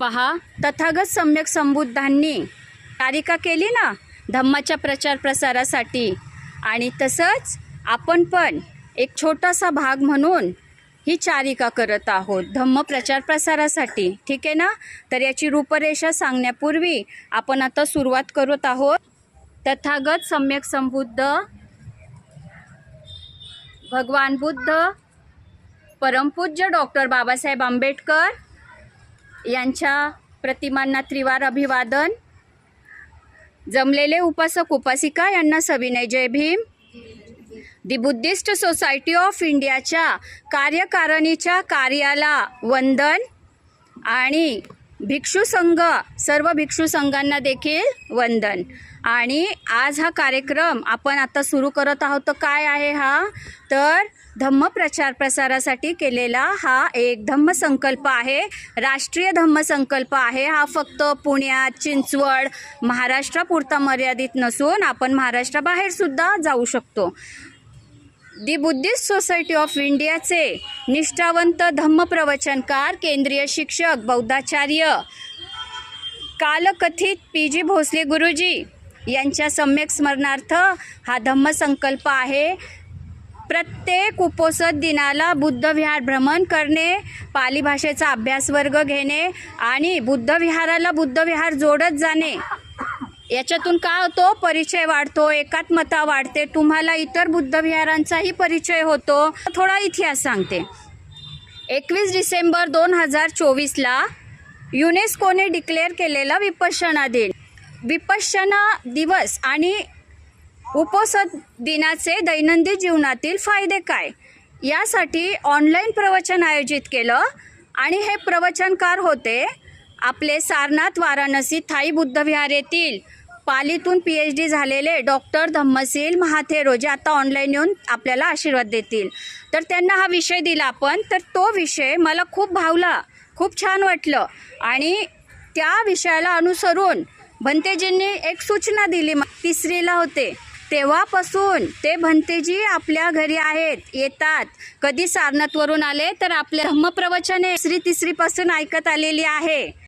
पहा, तथागत सम्यक संबुद्धांनी कारिका केली ना धम्माच्या प्रचार प्रसारासाठी, आणि तसंच आपण पण एक छोटासा भाग म्हणून ही चारिका करत आहोत धम्म प्रचार प्रसारासाठी. ठीक आहे ना. तर याची रूपरेषा सांगण्यापूर्वी आपण आता सुरुवात करत आहोत. तथागत सम्यक संबुद्ध भगवान बुद्ध परमपूज्य डॉक्टर बाबासाहेब आंबेडकर यांच्या प्रतिमांना त्रिवार अभिवादन. जमलेले उपासक उपासिका यांना सविनय Jai Bhim. The Buddhist society of इंडियाच्या कार्यकारिणीच्या कार्याला वंदन, आणि भिक्षू संघ सर्व भिक्षू संघांना देखील वंदन. आणि आज हा कार्यक्रम आपण आता सुरू करत आहोत. तर काय आहे हा, तर धम्म प्रचार प्रसारासाठी केलेला हा एक धम्मसंकल्प आहे, राष्ट्रीय धम्मसंकल्प आहे. हा फक्त पुण्यात, चिंचवड, महाराष्ट्रापुरता मर्यादित नसून आपण महाराष्ट्राबाहेर सुद्धा जाऊ शकतो. दी बुद्धिस्ट सोसायटी ऑफ इंडियाचे निष्ठावंत धम्मप्रवचनकार, केंद्रीय शिक्षक, बौद्धाचार्य, कालकथित पी.जी. भोसले गुरुजी यांच्या सम्यक स्मरणार्थ हा धम्मसंकल्प आहे. प्रत्येक उपोषण दिनाला बुद्धविहार भ्रमण करणे, पाली भाषेचा अभ्यास वर्ग घेणे आणि बुद्धविहाराला बुद्धविहार जोडत जाणे. याच्यातून काय होतो, परिचय वाढतो, एकात्मता वाढते, तुम्हाला इतर बुद्धविहारांचाही परिचय होतो. थोडा इतिहास सांगते. 21 डिसेंबर 2024ला युनेस्कोने डिक्लेअर केलेला विपश्यना दिन, विपश्यना दिवस आणि उपोषण दिनाचे दैनंदिन जीवनातील फायदे काय, यासाठी ऑनलाईन प्रवचन आयोजित केलं. आणि हे प्रवचनकार होते आपले सारनाथ, वाराणसी, थाई बुद्धविहार येथील पालीतून PhD झालेले डॉक्टर धम्मशील महाथेरो, जे आता ऑनलाईन येऊन आपल्याला आशीर्वाद देतील. तर त्यांना हा विषय दिला आपण. तर तो विषय मला खूप भावला, खूप छान वाटलं, आणि त्या विषयाला अनुसरून भंतेजींनी एक सूचना दिली. 3रीला होते तेव्हापासून ते भंतेजी आपल्या घरी आहेत, येतात. कधी सारनाथवरून आले तर आपल्या धम्मप्रवचने 2री 3रीपासून ऐकत आलेली आहे.